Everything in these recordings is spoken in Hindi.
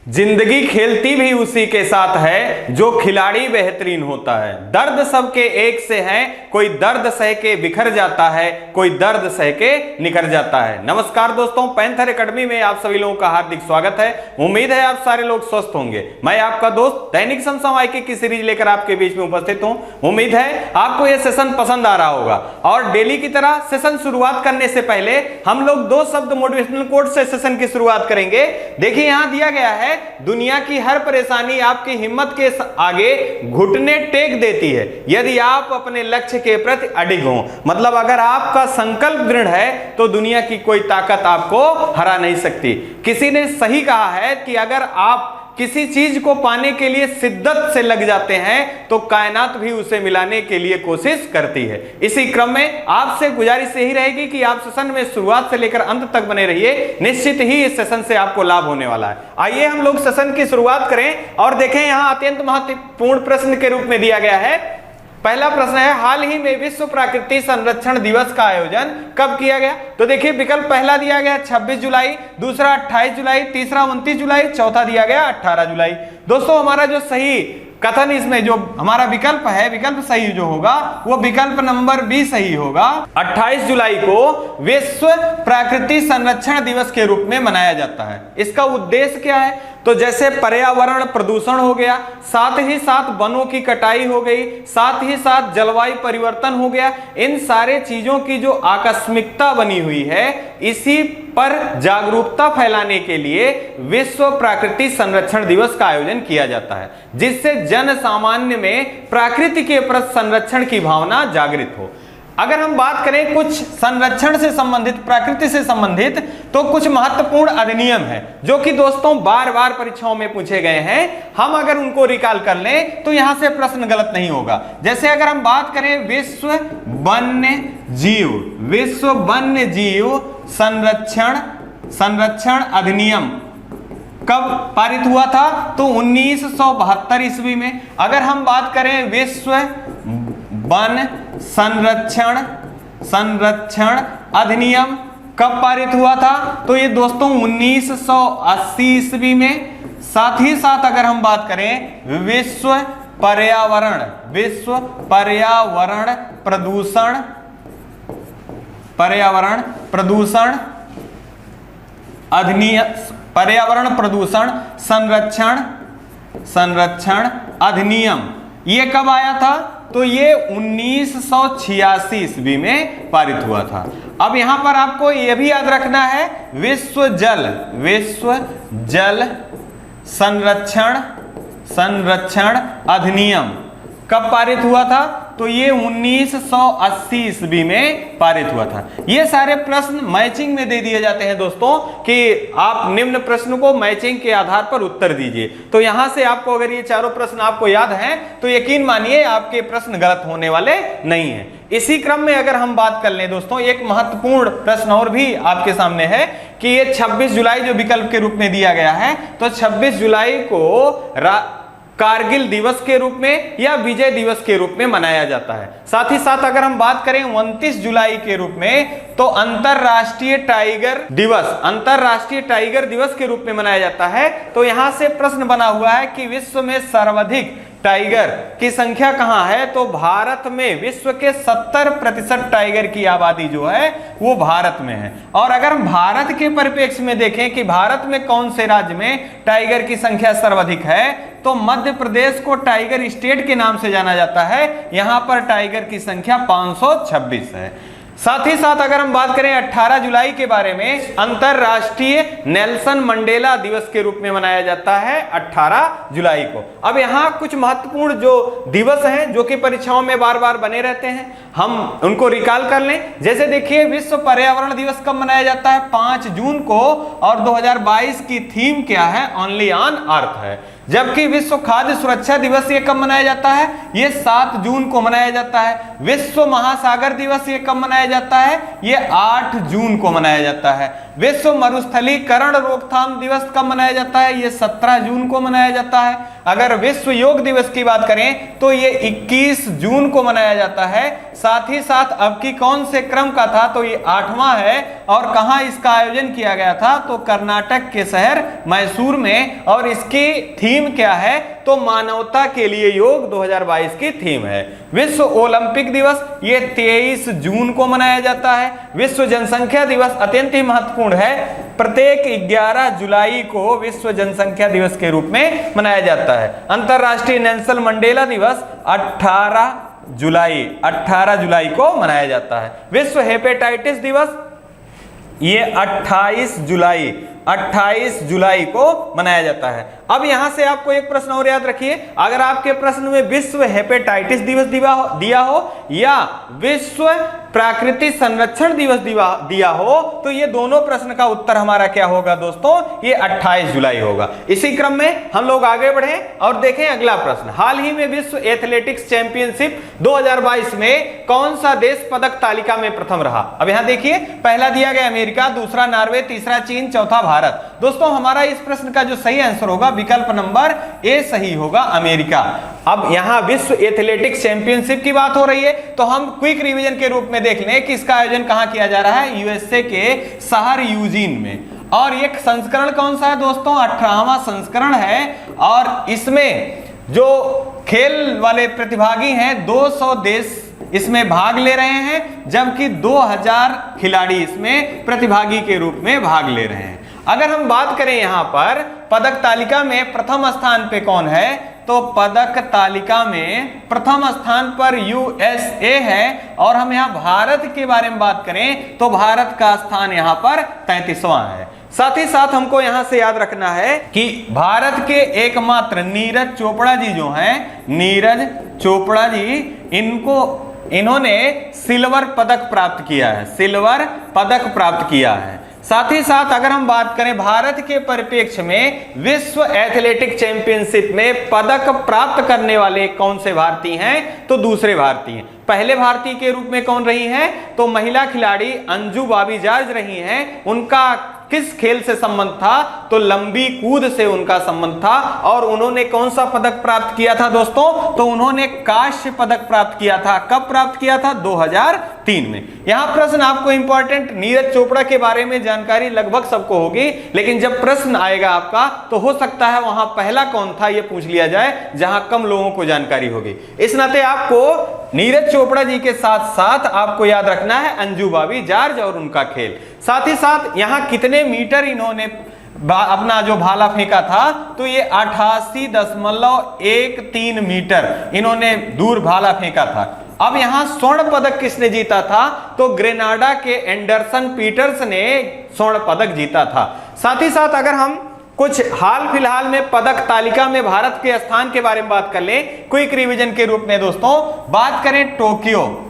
जिंदगी खेलती भी उसी के साथ है जो खिलाड़ी बेहतरीन होता है। दर्द सबके एक से है, कोई दर्द सह के बिखर जाता है, कोई दर्द सह के निखर जाता है। नमस्कार दोस्तों, पैंथर एकेडमी में आप सभी लोगों का हार्दिक स्वागत है। उम्मीद है आप सारे लोग स्वस्थ होंगे। मैं आपका दोस्त दैनिक समसामयिकी की सीरीज लेकर आपके बीच में उपस्थित हूं। उम्मीद है आपको यह सेशन पसंद आ रहा होगा। और डेली की तरह सेशन शुरुआत करने से पहले हम लोग दो शब्द मोटिवेशनल कोट से सेशन की शुरुआत करेंगे। देखिए यहां दिया गया है, दुनिया की हर परेशानी आपकी हिम्मत के आगे घुटने टेक देती है यदि आप अपने लक्ष्य के प्रति अडिग हो। मतलब अगर आपका संकल्प दृढ़ है तो दुनिया की कोई ताकत आपको हरा नहीं सकती। किसी ने सही कहा है कि अगर आप किसी चीज को पाने के लिए शिद्दत से लग जाते हैं तो कायनात भी उसे मिलाने के लिए कोशिश करती है। इसी क्रम में आपसे गुजारिश यही रहेगी कि आप सेशन में शुरुआत से लेकर अंत तक बने रहिए। निश्चित ही इस सेशन से आपको लाभ होने वाला है। आइए हम लोग सेशन की शुरुआत करें और देखें यहां अत्यंत महत्वपूर्ण प्रश्न के रूप में दिया गया है। पहला प्रश्न है, हाल ही में विश्व प्रकृति संरक्षण दिवस का आयोजन कब किया गया? तो देखिए विकल्प पहला दिया गया 26 जुलाई, दूसरा 28 जुलाई, तीसरा 29 जुलाई, चौथा दिया गया 18 जुलाई। दोस्तों हमारा जो सही कथन इसमें जो हमारा विकल्प है, विकल्प सही जो होगा वो विकल्प नंबर बी सही होगा। 28 जुलाई को विश्व प्रकृति संरक्षण दिवस के रूप में मनाया जाता है। इसका उद्देश्य क्या है? तो जैसे पर्यावरण प्रदूषण हो गया, साथ ही साथ वनों की कटाई हो गई, साथ ही साथ जलवायु परिवर्तन हो गया, इन सारे चीजों की जो आकस्मिकता बनी हुई है, इसी पर जागरूकता फैलाने के लिए विश्व प्रकृति संरक्षण दिवस का आयोजन किया जाता है, जिससे जन सामान्य में प्रकृति के प्रति संरक्षण की भावना जागृत हो। अगर हम बात करें कुछ संरक्षण से संबंधित, प्रकृति से संबंधित, तो कुछ महत्वपूर्ण अधिनियम है जो कि दोस्तों बार बार परीक्षाओं में पूछे गए हैं। हम अगर उनको रिकॉल कर लें तो यहां से प्रश्न गलत नहीं होगा। जैसे अगर हम बात करें विश्व वन्य जीव संरक्षण अधिनियम कब पारित हुआ था? तो 1972 ईस्वी में। अगर हम बात करें विश्व वन संरक्षण अधिनियम कब पारित हुआ था? तो ये दोस्तों 1980 ईस्वी में। साथ ही साथ अगर हम बात करें विश्व पर्यावरण संरक्षण अधिनियम ये कब आया था? तो ये 1986 ईस्वी में पारित हुआ था। अब यहां पर आपको यह भी याद रखना है, विश्व जल संरक्षण अधिनियम कब पारित हुआ था? तो ये 1980 ईस्वी में पारित हुआ था। ये सारे प्रश्न मैचिंग में दे दिए जाते हैं दोस्तों कि आप निम्न प्रश्न को मैचिंग के आधार पर उत्तर दीजिए। तो यहां से आपको अगर ये चारों प्रश्न आपको याद हैं तो यकीन मानिए आपके प्रश्न गलत होने वाले नहीं हैं। इसी क्रम में अगर हम बात कर लें दोस्तों, एक महत्वपूर्ण प्रश्न और भी आपके सामने है कि ये 26 जुलाई जो विकल्प के रूप में दिया गया है, तो 26 जुलाई को कारगिल दिवस के रूप में या विजय दिवस के रूप में मनाया जाता है। साथ ही साथ अगर हम बात करें 29 जुलाई के रूप में, तो अंतरराष्ट्रीय टाइगर दिवस के रूप में मनाया जाता है। तो यहां से प्रश्न बना हुआ है कि विश्व में सर्वाधिक टाइगर की संख्या कहां है? तो भारत में विश्व के 70% टाइगर की आबादी जो है वो भारत में है। और अगर हम भारत के परिप्रेक्ष्य में देखें कि भारत में कौन से राज्य में टाइगर की संख्या सर्वाधिक है, तो मध्य प्रदेश को टाइगर स्टेट के नाम से जाना जाता है। यहां पर टाइगर की संख्या 526 है। साथ ही साथ अगर हम बात करें 18 जुलाई के बारे में, अंतरराष्ट्रीय नेल्सन मंडेला दिवस के रूप में मनाया जाता है 18 जुलाई को। अब यहाँ कुछ महत्वपूर्ण जो दिवस हैं जो कि परीक्षाओं में बार बार बने रहते हैं, हम उनको रिकॉल कर लें। जैसे देखिए विश्व पर्यावरण दिवस कब मनाया जाता है? 5 जून को। और 2022 की थीम क्या है? ओनली ऑन अर्थ है। जबकि विश्व खाद्य सुरक्षा दिवस ये कब मनाया जाता है? ये 7 जून को मनाया जाता है। विश्व महासागर दिवस ये कब मनाया जाता है? ये 8 जून को मनाया जाता है। विश्व मरुस्थलीकरण रोकथाम दिवस कब मनाया जाता है? ये 17 जून को मनाया जाता है। अगर विश्व योग दिवस की बात करें तो ये 21 जून को मनाया जाता है। साथ ही साथ अब की कौन से क्रम का था? तो ये 8वां है। और कहां इसका आयोजन किया गया था? तो कर्नाटक के शहर मैसूर में। और इसकी थीम क्या है? तो मानवता के लिए योग 2022 की थीम है। विश्व ओलंपिक दिवस ये 23 जून को मनाया जाता है। विश्व जनसंख्या दिवस अत्यंत ही महत्वपूर्ण है। प्रत्येक 11 जुलाई को विश्व जनसंख्या दिवस के रूप में मनाया जाता है। अंतरराष्ट्रीय नेल्सन मंडेला दिवस 18 जुलाई को मनाया जाता है। विश्व हेपेटाइटिस दिवस ये 28 जुलाई को मनाया जाता है। अब यहां से आपको एक प्रश्न और याद रखिए, अगर आपके प्रश्न में विश्व हेपेटाइटिस दिवस दिया हो या विश्व प्राकृतिक संरक्षण दिवस दिया हो तो ये दोनों प्रश्न का उत्तर हमारा क्या होगा दोस्तों? ये 28 जुलाई होगा। इसी क्रम में हम लोग आगे बढ़े और देखें अगला प्रश्न। हाल ही में विश्व एथलेटिक्स चैंपियनशिप 2022 में कौन सा देश पदक तालिका में प्रथम रहा? अब यहां देखिए, पहला दिया गया अमेरिका, दूसरा नॉर्वे, तीसरा चीन, चौथा भारत। दोस्तों हमारा इस प्रश्न का जो सही आंसर होगा विकल्प नंबर ए सही होगा, अमेरिका। अब यहां विश्व एथलेटिक्स चैंपियनशिप की बात हो रही है तो हम क्विक रिवीजन के रूप में देख लें कि इसका आयोजन कहां किया जा रहा है? यूएसए के शहर यूजीन में। और ये संस्करण कौन सा है दोस्तों? 18वां संस्करण है। और इसमें जो खेल वाले प्रतिभागी हैं 200 देश इसमें भाग ले रहे हैं, जबकि 2000 खिलाड़ी इसमें प्रतिभागी के रूप में भाग ले रहे हैं। अगर हम बात करें यहां पर पदक तालिका में प्रथम स्थान पे कौन है? तो पदक तालिका में प्रथम स्थान पर यूएसए है। और हम यहां भारत के बारे में बात करें तो भारत का स्थान यहां पर 33वां है। साथ ही साथ हमको यहां से याद रखना है कि भारत के एकमात्र नीरज चोपड़ा जी जो हैं, नीरज चोपड़ा जी, इन्होंने सिल्वर पदक प्राप्त किया है, सिल्वर पदक प्राप्त किया है। साथ ही साथ अगर हम बात करें भारत के परिप्रेक्ष्य में विश्व एथलेटिक चैंपियनशिप में पदक प्राप्त करने वाले कौन से भारतीय हैं? तो दूसरे भारतीय हैं। पहले भारतीय के रूप में कौन रही हैं? तो महिला खिलाड़ी अंजू बॉबी जॉर्ज रही हैं। उनका किस खेल से संबंध था? तो लंबी कूद से उनका संबंध था। और उन्होंने कौन सा पदक प्राप्त किया था दोस्तों? तो उन्होंने कांस्य पदक प्राप्त किया था। कब प्राप्त किया था? 2003 में। यहां प्रश्न आपको इंपॉर्टेंट, नीरज चोपड़ा के बारे में जानकारी लगभग सबको होगी, लेकिन जब प्रश्न आएगा आपका तो हो सकता है वहां पहला कौन था ये पूछ लिया जाए, जहां कम लोगों को जानकारी होगी। इस नाते आपको नीरज चोपड़ा जी के साथ साथ आपको याद रखना है अंजू बॉबी जॉर्ज और उनका खेल। साथ ही साथ यहां कितने मीटर इन्होंने अपना जो भाला फेंका था? तो ये 88.13 मीटर इन्होंने दूर भाला फेंका था। अब यहां स्वर्ण पदक किसने जीता था? तो ग्रेनाडा के एंडरसन पीटर्स ने स्वर्ण पदक जीता था। साथ ही साथ अगर हम कुछ हाल फिलहाल में पदक तालिका में भारत के स्थान के बारे में बात कर लें क्विक रिवीजन के रूप में दोस्तों, बात करें टोक्यो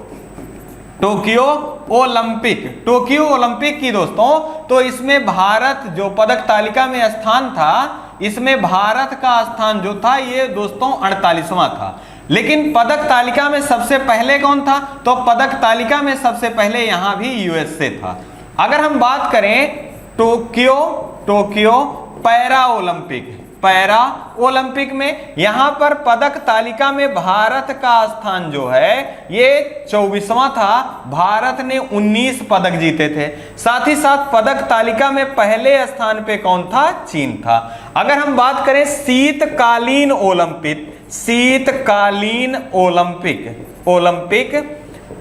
ओलंपिक की दोस्तों, तो इसमें भारत जो पदक तालिका में स्थान था, इसमें भारत का स्थान जो था ये दोस्तों 48वां था। लेकिन पदक तालिका में सबसे पहले कौन था? तो पदक तालिका में सबसे पहले यहां भी यूएसए था। अगर हम बात करें टोक्यो पैरा ओलंपिक में, यहां पर पदक तालिका में भारत का स्थान जो है ये 24वां था। भारत ने 19 पदक जीते थे। साथ ही साथ पदक तालिका में पहले स्थान पे कौन था? चीन था। अगर हम बात करें शीतकालीन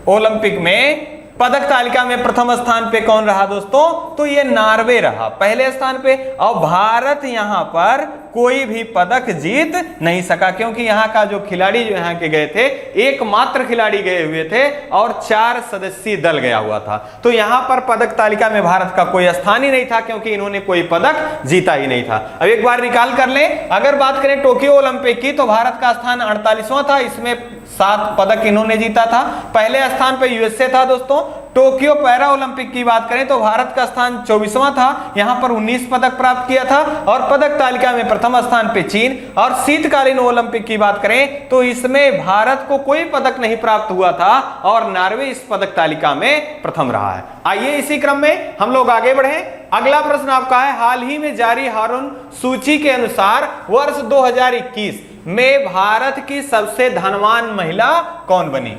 ओलंपिक में पदक तालिका में प्रथम स्थान पे कौन रहा दोस्तों? तो ये नॉर्वे रहा पहले स्थान पे। और भारत यहां पर कोई भी पदक जीत नहीं सका, क्योंकि यहाँ का जो खिलाड़ी जो यहाँ के गए थे, एकमात्र खिलाड़ी गए हुए थे और 4 सदस्यीय दल गया हुआ था। तो यहाँ पर पदक तालिका में भारत का कोई स्थान ही नहीं था, क्योंकि इन्होंने कोई पदक जीता ही नहीं था। अब एक बार निकाल कर लें, अगर बात करें टोक्यो ओलंपिक की, तो भारत का स्थान 48वां था। इसमें 7 पदक इन्होंने जीता था। पहले स्थान पर यूएसए था दोस्तों, टोक्यो पैरा ओलंपिक की बात करें तो भारत का स्थान 24वां था, यहां पर 19 पदक प्राप्त किया था और पदक तालिका में प्रथम स्थान पे चीन। और शीतकालीन ओलंपिक की बात करें तो इसमें भारत को कोई पदक नहीं प्राप्त हुआ था और नॉर्वे इस पदक तालिका में प्रथम रहा है। आइए इसी क्रम में हम लोग आगे बढ़े। अगला प्रश्न आपका है, हाल ही में जारी हारून सूची के अनुसार वर्ष 2021 में भारत की सबसे धनवान महिला कौन बनी?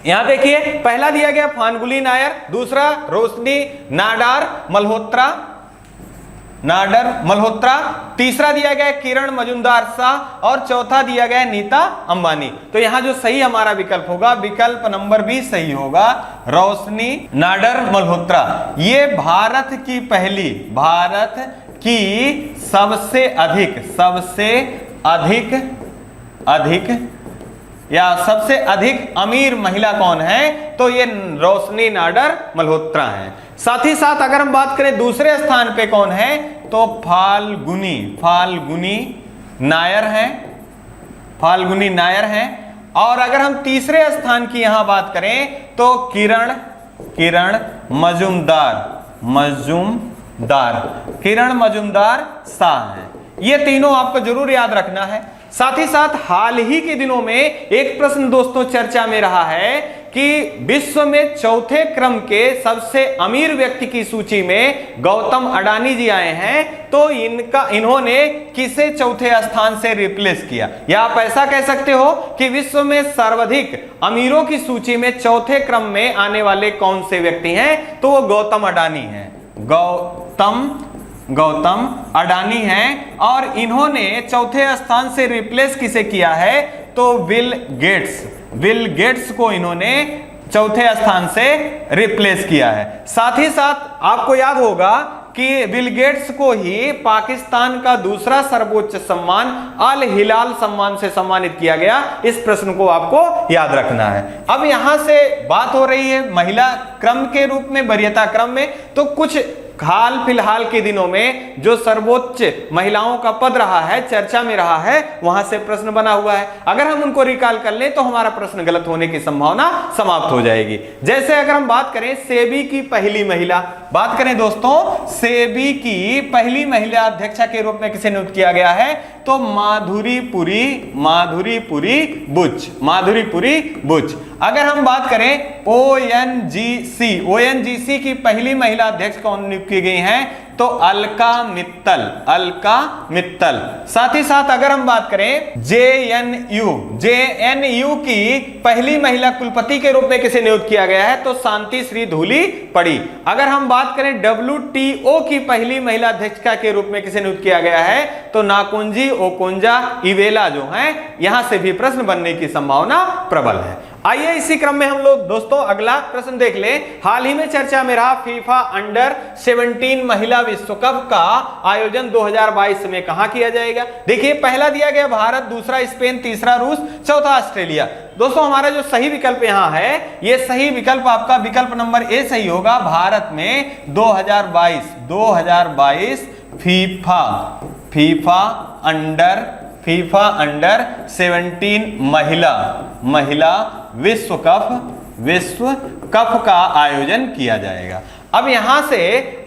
यहां देखिए, पहला दिया गया फाल्गुनी नायर, दूसरा रोशनी नाडर मल्होत्रा, तीसरा दिया गया किरण मजुमदार शाह और चौथा दिया गया नीता अंबानी। तो यहां जो सही हमारा विकल्प होगा, विकल्प नंबर बी सही होगा, रोशनी नाडर मल्होत्रा। ये भारत की सबसे अधिक अमीर महिला कौन है? तो ये रोशनी नाडर मल्होत्रा है। साथ ही साथ अगर हम बात करें दूसरे स्थान पे कौन है तो फाल्गुनी नायर हैं। और अगर हम तीसरे स्थान की यहां बात करें तो किरण मजुमदार शाह हैं। ये तीनों आपको जरूर याद रखना है। साथ ही साथ हाल ही के दिनों में एक प्रश्न दोस्तों चर्चा में रहा है कि विश्व में चौथे क्रम के सबसे अमीर व्यक्ति की सूची में गौतम अडानी जी आए हैं, तो इन्होंने किसे चौथे स्थान से रिप्लेस किया? या आप ऐसा कह सकते हो कि विश्व में सर्वाधिक अमीरों की सूची में चौथे क्रम में आने वाले कौन से व्यक्ति हैं? तो वो गौतम अडानी हैं। गौतम अडानी हैं और इन्होंने चौथे स्थान से रिप्लेस किसे किया है? तो बिल गेट्स को इन्होंने चौथे स्थान से रिप्लेस किया है। साथ ही साथ आपको याद होगा कि बिल गेट्स को ही पाकिस्तान का दूसरा सर्वोच्च सम्मान अल हिलाल सम्मान से सम्मानित किया गया। इस प्रश्न को आपको याद रखना है। अब यहां से बात हो रही है महिला क्रम के रूप में, वरीयता क्रम में, तो कुछ हाल फिलहाल के दिनों में जो सर्वोच्च महिलाओं का पद रहा है, चर्चा में रहा है, वहां से प्रश्न बना हुआ है। अगर हम उनको रिकॉल कर लें तो हमारा प्रश्न गलत होने की संभावना समाप्त हो जाएगी। जैसे अगर हम बात करें सेबी की पहली महिला, बात करें दोस्तों सेबी की पहली महिला अध्यक्षा के रूप में किसे नियुक्त किया गया है? तो माधुरीपुरी बुच। अगर हम बात करें ओएनजीसी की पहली महिला अध्यक्ष कौन नियुक्त की गई हैं? तो अलका मित्तल। साथ ही साथ अगर हम बात करें जेएनयू की पहली महिला कुलपति के रूप में किसे नियुक्त किया गया है? तो शांति श्री धूली पड़ी। अगर हम बात करें WTO की पहली महिला अध्यक्षा के रूप में किसे नियुक्त किया गया है? तो नाकुंजी ओकोंजा इवेला जो हैं, यहां से भी प्रश्न बनने की संभावना प्रबल है। आइए इसी क्रम में हम लोग दोस्तों अगला प्रश्न देख लें। हाल ही में चर्चा में रहा फीफा अंडर 17 महिला विश्व कप का आयोजन 2022 में कहां किया जाएगा? देखिए, पहला दिया गया भारत, दूसरा स्पेन, तीसरा रूस, चौथा ऑस्ट्रेलिया। दोस्तों हमारा जो सही विकल्प यहां है, ये सही विकल्प आपका विकल्प नंबर ए सही होगा। भारत में 2022 फीफा अंडर 17 महिला विश्व कप का आयोजन किया जाएगा। अब यहां से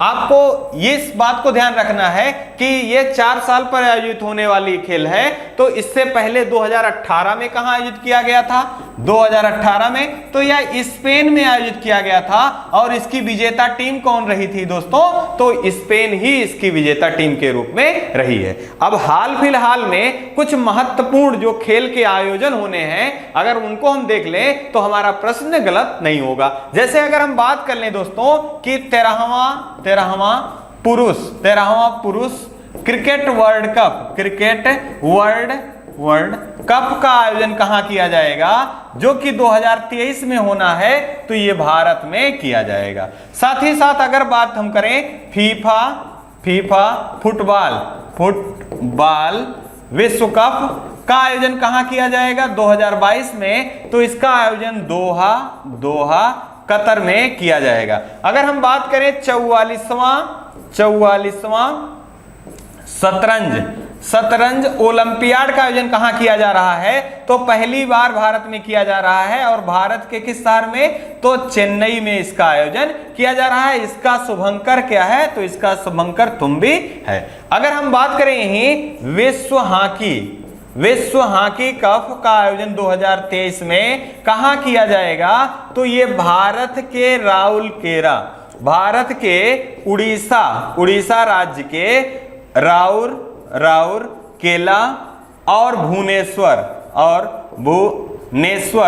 आपको इस बात को ध्यान रखना है कि ये 4 साल पर आयोजित होने वाली खेल है। तो इससे पहले 2018 में कहां आयोजित किया गया था? 2018 में तो यह स्पेन में आयोजित किया गया था। और इसकी विजेता टीम कौन रही थी दोस्तों? तो स्पेन ही इसकी विजेता टीम के रूप में रही है। अब हाल फिलहाल में कुछ महत्वपूर्ण जो खेल के आयोजन होने हैं, अगर उनको हम देख लें तो हमारा प्रश्न गलत नहीं होगा। जैसे अगर हम बात कर लें दोस्तों कि 13वां पुरुष क्रिकेट वर्ल्ड कप का आयोजन कहां किया जाएगा? जो कि 2023 में होना है, तो ये भारत में किया जाएगा। साथ ही साथ अगर बात हम करें फीफा फुटबॉल विश्व कप का आयोजन कहां किया जाएगा? 2022 में, तो इसका आयोजन दोहा कतर में किया जाएगा। अगर हम बात करें 44वां शतरंज ओलंपियाड का आयोजन कहाँ किया जा रहा है? तो पहली बार भारत में किया जा रहा है, और भारत के किस शहर में? तो चेन्नई में इसका आयोजन किया जा रहा है। इसका शुभंकर क्या है? तो इसका शुभंकर तुंबी है। अगर हम बात करें यही विश्व हॉकी कप का आयोजन 2023 में कहाँ किया जाएगा? तो ये भारत के राउरकेला, भारत के उड़ीसा राज्य के राउरकेला और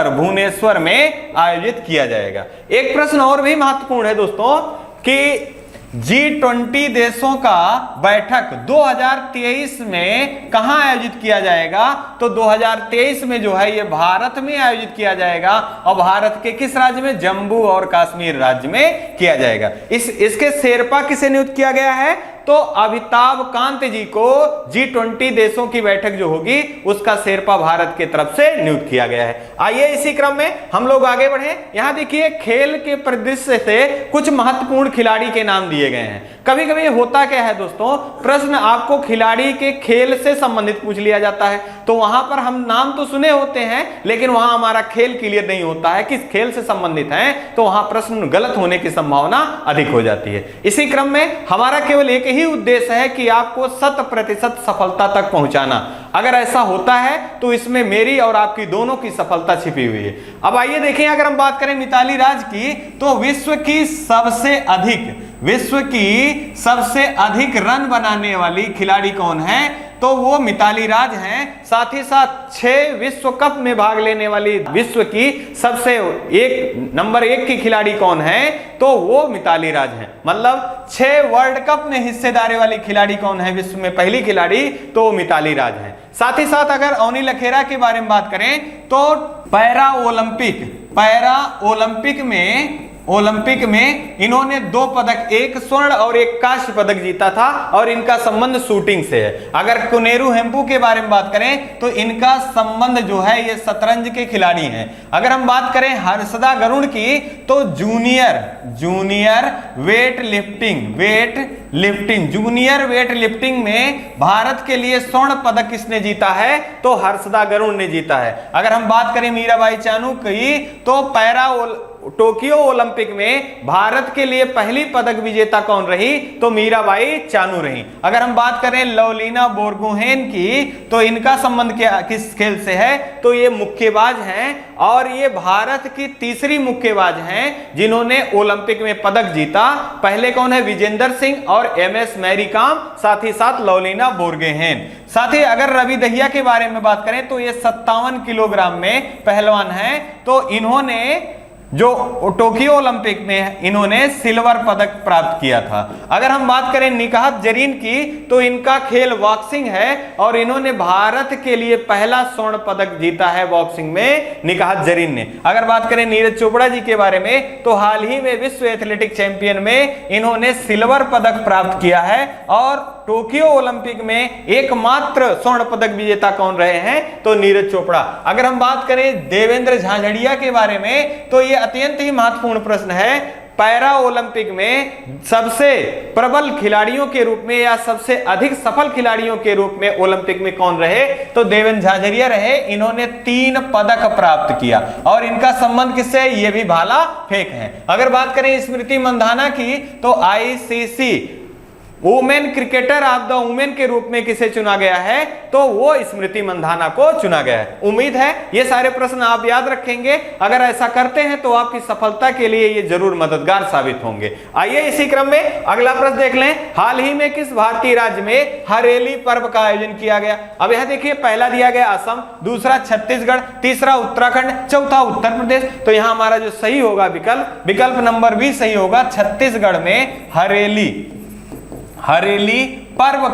भुवनेश्वर में आयोजित किया जाएगा। एक प्रश्न और भी महत्वपूर्ण है दोस्तों कि G20 देशों का बैठक 2023 में कहां आयोजित किया जाएगा? तो 2023 में जो है ये भारत में आयोजित किया जाएगा, और भारत के किस राज्य में? जम्मू और कश्मीर राज्य में किया जाएगा। इसके शेरपा किसे नियुक्त किया गया है? तो अमिताभ कांत जी को G20 देशों की बैठक जो होगी उसका शेरपा भारत की तरफ से नियुक्त किया गया है। आइए इसी क्रम में हम लोग आगे बढ़े। यहां देखिए खेल के परिदृश्य से कुछ महत्वपूर्ण खिलाड़ी के नाम दिए गए हैं। कभी कभी होता क्या है दोस्तों, प्रश्न आपको खिलाड़ी के खेल से संबंधित पूछ लिया जाता है, तो वहां पर हम नाम तो सुने होते हैं लेकिन वहां हमारा खेल क्लियर नहीं होता है, किस खेल से संबंधित है, तो वहां प्रश्न गलत होने की संभावना अधिक हो जाती है। इसी क्रम में हमारा केवल एक ही उद्देश्य है कि आपको 100% सफलता तक पहुंचाना। अगर ऐसा होता है तो इसमें मेरी और आपकी दोनों की सफलता छिपी हुई है। अब आइए देखें, अगर हम बात करें मिताली राज की, तो विश्व की सबसे अधिक रन बनाने वाली खिलाड़ी कौन है? तो वो मिताली राज हैं। साथ ही साथ 6 विश्व कप में भाग लेने वाली विश्व की सबसे नंबर 1 की खिलाड़ी कौन है? तो वो मिताली राज हैं। मतलब 6 वर्ल्ड कप में हिस्सेदारी वाली खिलाड़ी कौन है विश्व में पहली खिलाड़ी? तो मिताली राज हैं। साथ ही साथ अगर अवनी लखेरा के बारे में बात करें तो पैरा ओलंपिक में इन्होंने 2 पदक, 1 स्वर्ण और 1 कांस्य पदक जीता था, और इनका संबंध शूटिंग से है। अगर कुनेरू हेम्पू के बारे में बात करें तो इनका संबंध जो है ये शतरंज के खिलाड़ी हैं। अगर हम बात करें हर्षदा गरुड़ की, तो जूनियर वेट लिफ्टिंग में भारत के लिए स्वर्ण पदक किसने जीता है? तो हर्षदा गरुड़ ने जीता है। अगर हम बात करें मीराबाई चानू की, तो टोक्यो ओलंपिक में भारत के लिए पहली पदक विजेता कौन रही? तो मीराबाई चानू रही। अगर हम बात करें लवलीना बोरगोहेन की, तो इनका संबंध किस खेल से है? तो ये मुक्केबाज हैं, और ये भारत की तीसरी मुक्केबाज हैं जिन्होंने ओलंपिक में पदक जीता। पहले कौन है? विजेंदर सिंह और MS मैरी कॉम, साथ ही साथ लवलीना बोरगोहेन। साथ ही अगर रवि दहिया के बारे में बात करें तो ये 57 किलोग्राम में पहलवान हैं। तो इन्होंने जो टोक्यो ओलंपिक में इन्होंने सिल्वर पदक प्राप्त किया था। अगर हम बात करें निकाहत जरीन की, तो इनका खेल बॉक्सिंग है, और इन्होंने भारत के लिए पहला स्वर्ण पदक जीता है बॉक्सिंग में, निकाहत जरीन ने। अगर बात करें नीरज चोपड़ा जी के बारे में, तो हाल ही में विश्व एथलेटिक चैंपियन में इन्होंने सिल्वर पदक प्राप्त किया है, और टोक्यो ओलंपिक में एकमात्र स्वर्ण पदक विजेता कौन रहे हैं? तो नीरज चोपड़ा। अगर हम बात करें देवेंद्र झाझड़िया के बारे में, तो ये अत्यंत ही महत्वपूर्ण प्रश्न है। पैरा ओलंपिक में सबसे प्रबल खिलाड़ियों के रूप में या सबसे अधिक सफल खिलाड़ियों के रूप में ओलंपिक में कौन रहे? तो देवेंद्र झाझड़िया रहे। इन्होंने 3 पदक प्राप्त किया, और इनका संबंध किससे है? ये भी भाला फेंक है। अगर बात करें स्मृति मंधाना की, तो ICC women cricketer of the women के रूप में किसे चुना गया है? तो वो स्मृति मंधाना को चुना गया है। उम्मीद है ये सारे प्रश्न आप याद रखेंगे। अगर ऐसा करते हैं तो आपकी सफलता के लिए ये जरूर मददगार साबित होंगे। आइए इसी क्रम में अगला प्रश्न देख लें। हाल ही में किस भारतीय राज्य में हरेली पर्व का आयोजन किया गया? अब यह देखिए, पहला दिया गया असम, दूसरा छत्तीसगढ़, तीसरा उत्तराखंड, चौथा उत्तर प्रदेश। तो यहां हमारा जो सही होगा विकल्प नंबर बी सही होगा। छत्तीसगढ़ में हरेली पर्व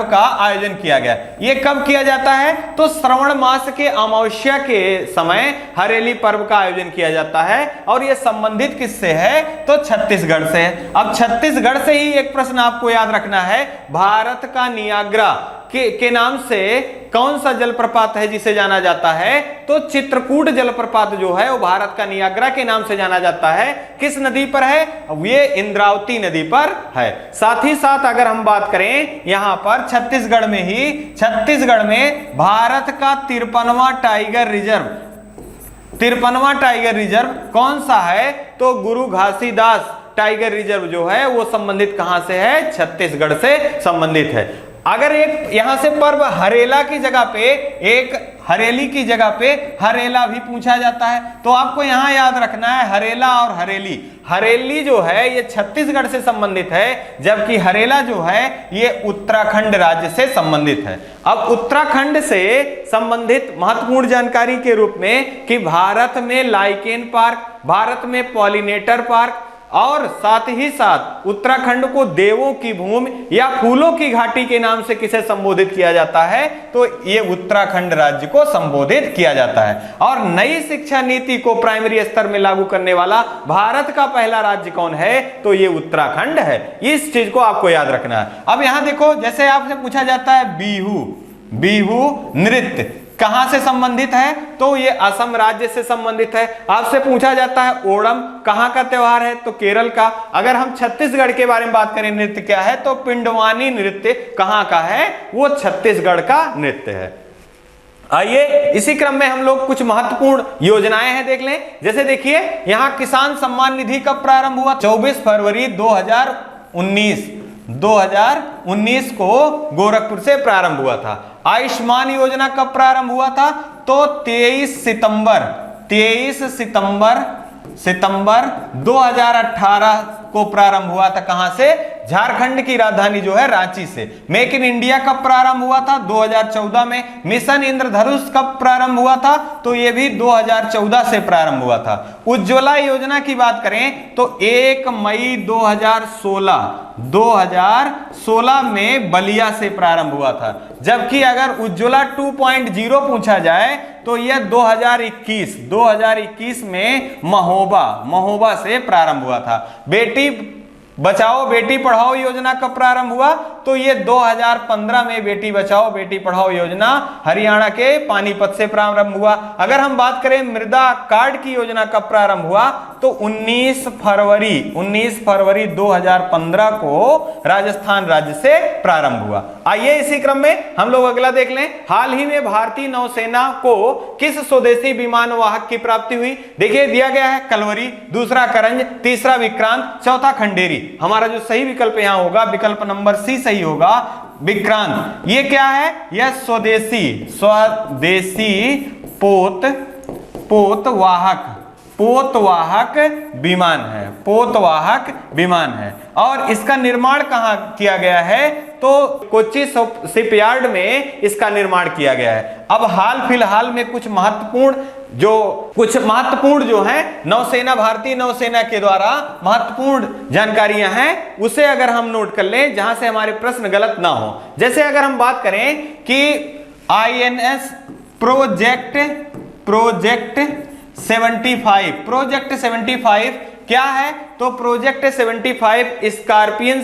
का आयोजन किया गया। ये कब किया जाता है? तो श्रावण मास के अमावस्या के समय हरेली पर्व का आयोजन किया जाता है, और ये संबंधित किससे है? तो छत्तीसगढ़ से है। अब छत्तीसगढ़ से ही एक प्रश्न आपको याद रखना है। भारत का नियाग्रा के नाम से कौन सा जलप्रपात है जिसे जाना जाता है? तो चित्रकूट जलप्रपात जो है वो भारत का नियाग्रा के नाम से जाना जाता है। किस नदी पर है? ये इंद्रावती नदी पर है। साथ ही साथ अगर हम बात करें यहां पर छत्तीसगढ़ में ही, छत्तीसगढ़ में भारत का 53वां टाइगर रिजर्व, 53वां टाइगर रिजर्व कौन सा है? तो गुरु घासीदास टाइगर रिजर्व जो है वो संबंधित कहां से है? छत्तीसगढ़ से संबंधित है। अगर एक यहां से पर्व हरेला की जगह पे, एक हरेली की जगह पे हरेला भी पूछा जाता है, तो आपको यहां याद रखना है हरेला और हरेली। हरेली जो है ये छत्तीसगढ़ से संबंधित है, जबकि हरेला जो है ये उत्तराखंड राज्य से संबंधित है। अब उत्तराखंड से संबंधित महत्वपूर्ण जानकारी के रूप में कि भारत में लाइकेन पार्क, भारत में पॉलिनेटर पार्क, और साथ ही साथ उत्तराखंड को देवों की भूमि या फूलों की घाटी के नाम से किसे संबोधित किया जाता है? तो ये उत्तराखंड राज्य को संबोधित किया जाता है। और नई शिक्षा नीति को प्राइमरी स्तर में लागू करने वाला भारत का पहला राज्य कौन है? तो ये उत्तराखंड है। इस चीज को आपको याद रखना है। अब यहां देखो, जैसे आपसे पूछा जाता है बिहू, बिहू नृत्य कहां से संबंधित है? तो ये असम राज्य से संबंधित है। आपसे पूछा जाता है ओणम कहां का त्योहार है? तो केरल का। अगर हम छत्तीसगढ़ के बारे में बात करें, नृत्य क्या है? तो पिंडवानी नृत्य कहां का है? वो छत्तीसगढ़ का नृत्य है। आइए इसी क्रम में हम लोग कुछ महत्वपूर्ण योजनाएं हैं देख लें। जैसे देखिए यहां किसान सम्मान निधि कब प्रारंभ हुआ? 24 फरवरी 2019 को गोरखपुर से प्रारंभ हुआ था। आयुष्मान योजना कब प्रारंभ हुआ था? तो 23 सितंबर 2018 को प्रारंभ हुआ था। कहां से? झारखंड की राजधानी जो है रांची से। मेक इन इंडिया कब प्रारंभ हुआ था? 2014 में। मिशन इंद्रधनुष कब प्रारंभ हुआ था? तो यह भी 2014 से प्रारंभ हुआ था। उज्ज्वला योजना की बात करें तो 1 मई 2016 में बलिया से प्रारंभ हुआ था। जबकि अगर उज्ज्वला 2.0 पूछा जाए तो यह 2021 में महोबा से प्रारंभ हुआ था। बेटी बचाओ बेटी पढ़ाओ योजना कब प्रारंभ हुआ? तो ये 2015 में बेटी बचाओ बेटी पढ़ाओ योजना हरियाणा के पानीपत से प्रारंभ हुआ। अगर हम बात करें मृदा कार्ड की योजना कब प्रारंभ हुआ? तो 19 फरवरी 2015 को राजस्थान राज्य से प्रारंभ हुआ। आइए इसी क्रम में हम लोग अगला देख लें। हाल ही में भारतीय नौसेना को किस स्वदेशी विमान वाहक की प्राप्ति हुई? देखिए दिया गया है कलवरी, दूसरा करंज, तीसरा विक्रांत, चौथा खंडेरी। हमारा जो सही विकल्प यहां होगा विकल्प नंबर सी सही होगा, विक्रांत। ये क्या है? यह स्वदेशी पोतवाहक विमान है। और इसका निर्माण कहां किया गया है? तो कोच्चि शिपयार्ड में इसका निर्माण किया गया है। अब हाल फिलहाल में कुछ महत्वपूर्ण जो है नौसेना, भारतीय नौसेना के द्वारा महत्वपूर्ण जानकारियां हैं, उसे अगर हम नोट कर लें जहां से हमारे प्रश्न गलत ना हो। जैसे अगर हम बात करें कि INS प्रोजेक्ट 75 क्या है? तो प्रोजेक्ट 75 स्कॉर्पियन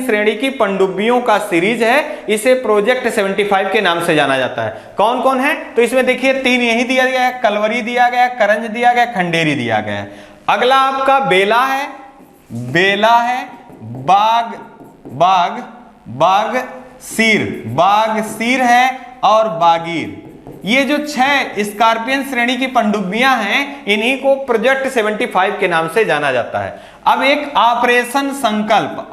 श्रेणी की पनडुब्बियों का सीरीज है। इसे प्रोजेक्ट 75 के नाम से जाना जाता है। कौन कौन है? तो इसमें देखिए 3 यही दिया गया है, कलवरी दिया गया, करंज दिया गया, खंडेरी दिया गया है। अगला आपका बेला है, बाग सीर है और बागीर। ये जो 6 स्कॉर्पियन श्रेणी की पनडुब्बियां हैं, इन्हीं को प्रोजेक्ट 75 के नाम से जाना जाता है। अब एक ऑपरेशन संकल्प,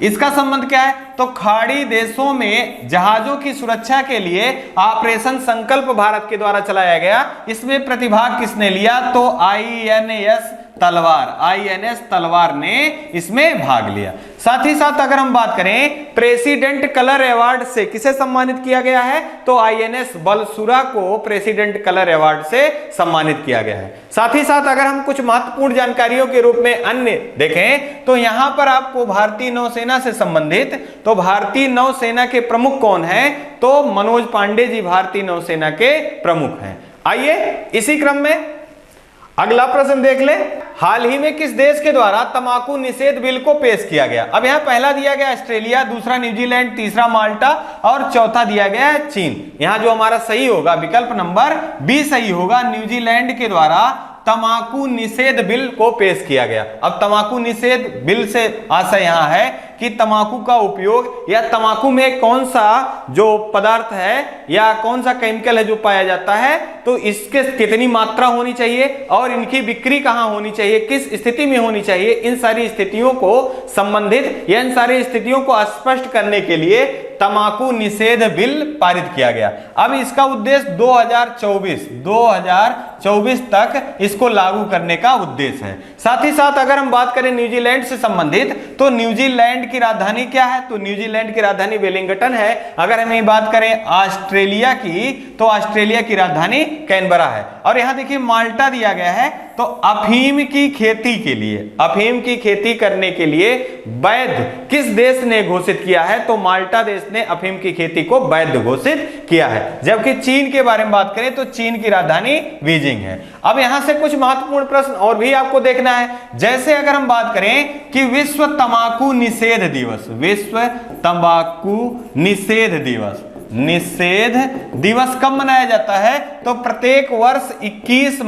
इसका संबंध क्या है? तो खाड़ी देशों में जहाजों की सुरक्षा के लिए ऑपरेशन संकल्प भारत के द्वारा चलाया गया। इसमें प्रतिभाग किसने लिया? तो INS तलवार ने इसमें भाग लिया। साथ ही साथ अगर हम बात करें प्रेसिडेंट कलर अवार्ड से किसे सम्मानित किया गया है? तो INS बलसुरा को प्रेसिडेंट कलर अवार्ड से सम्मानित किया गया है। साथ ही साथ अगर हम कुछ महत्वपूर्ण जानकारियों के रूप में अन्य देखें तो यहां पर आपको भारतीय नौसेना से संबंधित, तो भारतीय नौसेना के प्रमुख कौन है? तो मनोज पांडे जी भारतीय नौसेना के प्रमुख हैं। आइए इसी क्रम में अगला प्रश्न देख ले, हाल ही में किस देश के द्वारा तंबाकू निषेध बिल को पेश किया गया? अब यहाँ पहला दिया गया ऑस्ट्रेलिया, दूसरा न्यूजीलैंड, तीसरा माल्टा और चौथा दिया गया है चीन। यहाँ जो हमारा सही होगा विकल्प नंबर बी सही होगा, न्यूजीलैंड के द्वारा तंबाकू निषेध बिल को पेश किया गया। अब तंबाकू निषेध बिल से आशय यहाँ है कि तंबाकू का उपयोग या तंबाकू में कौन सा जो पदार्थ है या कौन सा केमिकल है जो पाया जाता है, तो इसके कितनी मात्रा होनी चाहिए और इनकी बिक्री कहाँ होनी चाहिए, किस स्थिति में होनी चाहिए, इन सारी स्थितियों को संबंधित या इन सारी स्थितियों को स्पष्ट करने के लिए तंबाकू निषेध बिल पारित किया गया। अब इसका उद्देश्य 2024 तक इसको लागू करने का उद्देश्य है। साथ ही साथ अगर हम बात करें न्यूजीलैंड से संबंधित, तो न्यूजीलैंड की राजधानी क्या है? तो न्यूजीलैंड की राजधानी वेलिंगटन है। अगर हम ये बात करें ऑस्ट्रेलिया की, तो ऑस्ट्रेलिया की राजधानी कैनबरा है। और यहां देखिए माल्टा दिया गया है, तो अफीम की खेती के लिए, अफीम की खेती करने के लिए वैध किस देश ने घोषित किया है? तो माल्टा देश ने अफीम की खेती को वैध घोषित किया है। जबकि चीन के बारे में बात करें तो चीन की राजधानी बीजिंग है। अब यहां से कुछ महत्वपूर्ण प्रश्न और भी आपको देखना है। जैसे अगर हम बात करें कि विश्व तंबाकू निषेध दिवस, विश्व तंबाकू निषेध दिवस कब मनाया जाता है? तो प्रत्येक वर्ष 31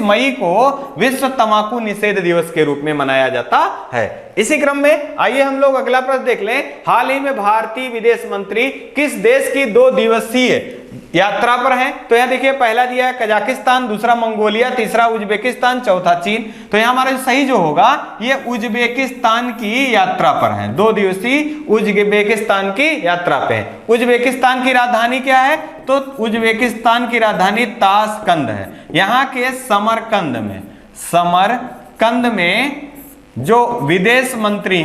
मई को विश्व तंबाकू निषेध दिवस के रूप में मनाया जाता है। इसी क्रम में आइए हम लोग अगला प्रश्न देख लें। हाल ही में भारतीय विदेश मंत्री किस देश की 2 दिवसीय यात्रा पर हैं? तो यहां देखिए पहला दिया है कजाकिस्तान, दूसरा मंगोलिया, तीसरा उज्बेकिस्तान, चौथा चीन। तो यहां हमारा सही जो होगा ये उज्बेकिस्तान की यात्रा पर हैं, 2 दिवसीय उज्बेकिस्तान की यात्रा पे हैं। उज्बेकिस्तान की राजधानी क्या है? तो उज्बेकिस्तान की राजधानी ताशकंद है। यहाँ के समरकंद में जो विदेश मंत्री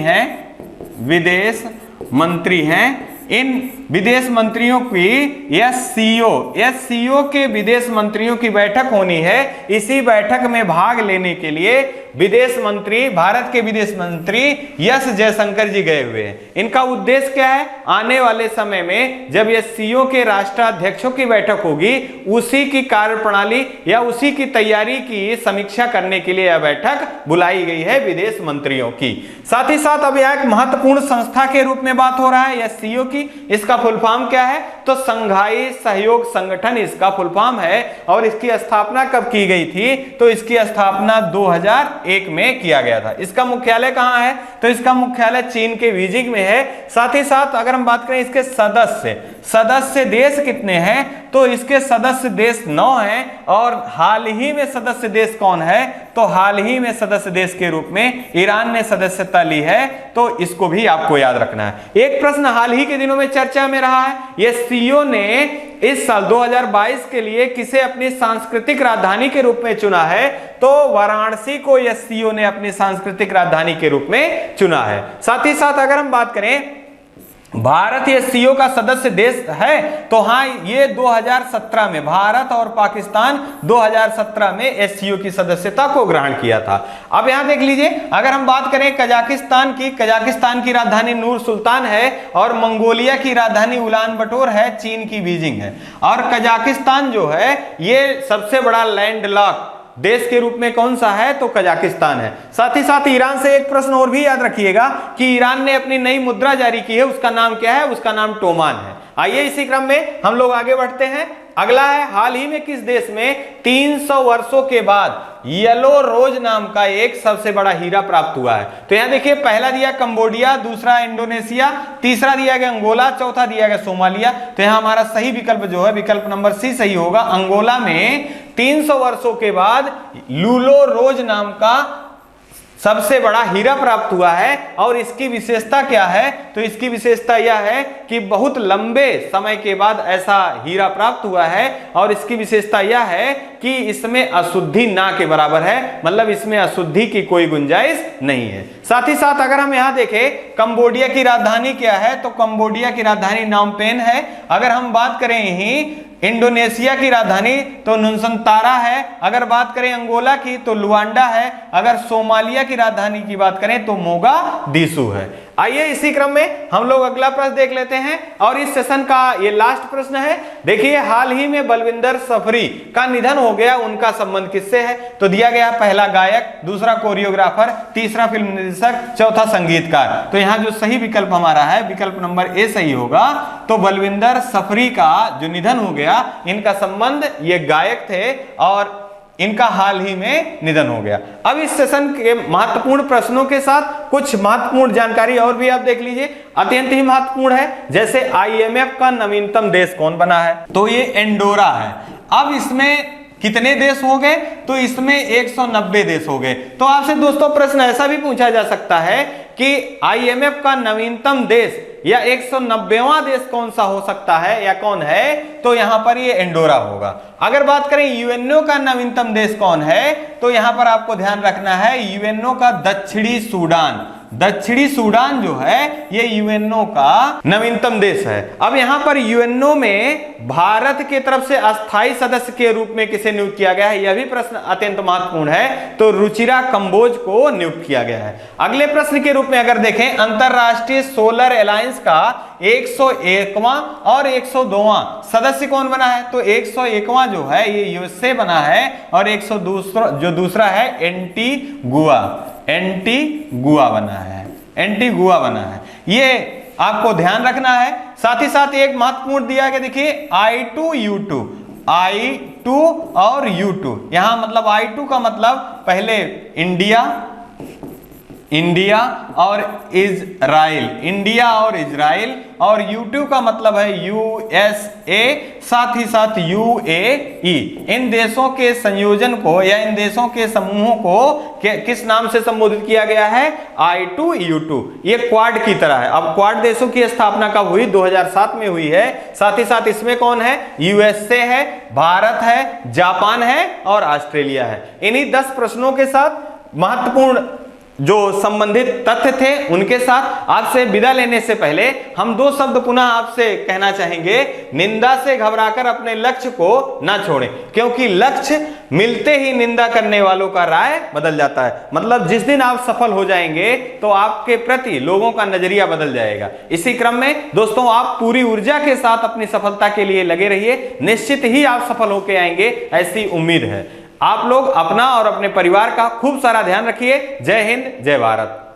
हैं, इन विदेश मंत्रियों की एससीओ के विदेश मंत्रियों की बैठक होनी है। इसी बैठक में भाग लेने के लिए भारत के विदेश मंत्री एस जयशंकर जी गए हुए हैं। इनका उद्देश्य क्या है? आने वाले समय में जब एससीओ के राष्ट्राध्यक्षों की बैठक होगी, उसी की कार्यप्रणाली या उसी की तैयारी की समीक्षा करने के लिए यह बैठक बुलाई गई है विदेश मंत्रियों की। साथ ही साथ अब यह एक महत्वपूर्ण संस्था के रूप में बात हो रहा है एससीओ की। इसका फुल फॉर्म क्या है? तो संघाई सहयोग संगठन इसका फुल फॉर्म है। और इसकी स्थापना कब की गई थी? तो इसकी स्थापना 2001 में किया गया था। इसका मुख्यालय कहां है? तो इसका मुख्यालय चीन के बीजिंग में है। साथ ही साथ अगर हम बात करें इसके सदस्य देश कितने हैं, तो इसके सदस्य देश 9 हैं। और हाल ही में सदस्य देश कौन है? तो हाल ही में सदस्य देश के रूप में ईरान ने सदस्यता ली है। तो इसको भी आपको याद रखना है। एक प्रश्न हाल ही के दिनों में चर्चा में रहा है, ये सीओ ने इस साल 2022 के लिए किसे अपनी सांस्कृतिक राजधानी के रूप में चुना है? तो वाराणसी को एससीओ ने अपनी सांस्कृतिक राजधानी के रूप में चुना है। साथ ही साथ अगर हम बात करें भारत एससीओ का सदस्य देश है, तो हाँ ये 2017 में भारत और पाकिस्तान 2017 में एससीओ की सदस्यता को ग्रहण किया था। अब यहां देख लीजिए, अगर हम बात करें कजाकिस्तान की राजधानी नूर सुल्तान है और मंगोलिया की राजधानी उलान बटोर है, चीन की बीजिंग है। और कजाकिस्तान जो है ये सबसे बड़ा लैंडलॉक देश के रूप में कौन सा है? तो कजाकिस्तान है। साथ ही साथ ईरान से एक प्रश्न और भी याद रखिएगा कि ईरान ने अपनी नई मुद्रा जारी की है, उसका नाम क्या है? उसका नाम टोमान है। आइए इसी क्रम में हम लोग आगे बढ़ते हैं। अगला है, हाल ही में किस देश में 300 वर्षों के बाद येलो रोज नाम का एक सबसे बड़ा हीरा प्राप्त हुआ है? तो यहां देखिए पहला दिया कंबोडिया, दूसरा इंडोनेशिया, तीसरा दिया गया अंगोला, चौथा दिया गया सोमालिया। तो यहां हमारा सही विकल्प जो है विकल्प नंबर सी सही होगा। अंगोला में 300 वर्षों के बाद लूलो रोज नाम का सबसे बड़ा हीरा प्राप्त हुआ है। और इसकी विशेषता क्या है? तो इसकी विशेषता यह है कि बहुत लंबे समय के बाद ऐसा हीरा प्राप्त हुआ है। और इसकी विशेषता यह है कि इसमें अशुद्धि ना के बराबर है, मतलब इसमें अशुद्धि की कोई गुंजाइश नहीं है। साथ ही साथ अगर हम यहां देखें कंबोडिया की राजधानी क्या है? तो कंबोडिया की राजधानी नामपेन है। अगर हम बात करें यही इंडोनेशिया की राजधानी तो नुसंतारा है। अगर बात करें अंगोला की तो लुआंडा है। अगर सोमालिया की राजधानी की बात करें तो मोगादिशु है। आइए इसी क्रम में हम लोग अगला प्रश्न देख लेते हैं और इस सेशन का ये लास्ट प्रश्न है। देखिए, हाल ही में बलविंदर सफरी का निधन हो गया, उनका संबंध किससे है? तो दिया गया पहला गायक, दूसरा कोरियोग्राफर, तीसरा फिल्म निर्देशक, चौथा संगीतकार। तो यहाँ जो सही विकल्प हमारा है विकल्प नंबर ए सही होगा। तो बलविंदर सफरी का जो निधन हो गया, इनका संबंध ये गायक थे और इनका हाल ही में निधन हो गया। अब इस सेशन के महत्वपूर्ण प्रश्नों के साथ कुछ महत्वपूर्ण जानकारी और भी आप देख लीजिए, अत्यंत ही महत्वपूर्ण है। जैसे आईएमएफ का नवीनतम देश कौन बना है? तो ये एंडोरा है। अब इसमें कितने देश हो गए? तो इसमें 190 देश हो गए। तो आपसे दोस्तों प्रश्न ऐसा भी पूछा जा सकता है कि आईएमएफ का नवीनतम देश या 190वां देश कौन सा हो सकता है या कौन है? तो यहां पर ये एंडोरा होगा। अगर बात करें यूएनओ का नवीनतम देश कौन है, तो यहां पर आपको ध्यान रखना है यूएनओ का दक्षिणी सूडान। दक्षिणी सूडान जो है ये यूएनओ का नवीनतम देश है। अब यहां पर यूएनओ में भारत की तरफ से अस्थायी सदस्य के रूप में किसे नियुक्त किया गया है? यह भी प्रश्न अत्यंत महत्वपूर्ण है। तो रुचिरा कंबोज को नियुक्त किया गया है। अगले प्रश्न के रूप में अगर देखें, अंतरराष्ट्रीय सोलर अलायंस का 101वां और 102वां सदस्य कौन बना है? तो 101वां जो है ये यूएसए बना है और 102 है एंटीगुआ बना है। एंटीगुआ बना है, ये आपको ध्यान रखना है। साथ ही साथ एक महत्वपूर्ण दिया गया, देखिए I2U2, I2 और U2। यहां मतलब I2 का मतलब पहले इंडिया और इजराइल, इंडिया और इजराइल, और U2 का मतलब है यूएसए, साथ ही साथ यूएई। इन देशों के संयोजन को या इन देशों के समूहों को किस नाम से संबोधित किया गया है? I2U2। ये क्वाड की तरह है। अब क्वाड देशों की स्थापना कब हुई? 2007 में हुई है। साथ ही साथ इसमें कौन है? यूएसए है, भारत है, जापान है और ऑस्ट्रेलिया है। इन्हीं 10 प्रश्नों के साथ महत्वपूर्ण जो संबंधित तथ्य थे उनके साथ आपसे विदा लेने से पहले हम 2 शब्द पुनः आपसे कहना चाहेंगे। निंदा से घबराकर अपने लक्ष्य को ना छोड़ें, क्योंकि लक्ष्य मिलते ही निंदा करने वालों का राय बदल जाता है। मतलब जिस दिन आप सफल हो जाएंगे तो आपके प्रति लोगों का नजरिया बदल जाएगा। इसी क्रम में दोस्तों आप पूरी ऊर्जा के साथ अपनी सफलता के लिए लगे रहिए, निश्चित ही आप सफल होकर आएंगे, ऐसी उम्मीद है। आप लोग अपना और अपने परिवार का खूब सारा ध्यान रखिए। जय हिंद, जय भारत।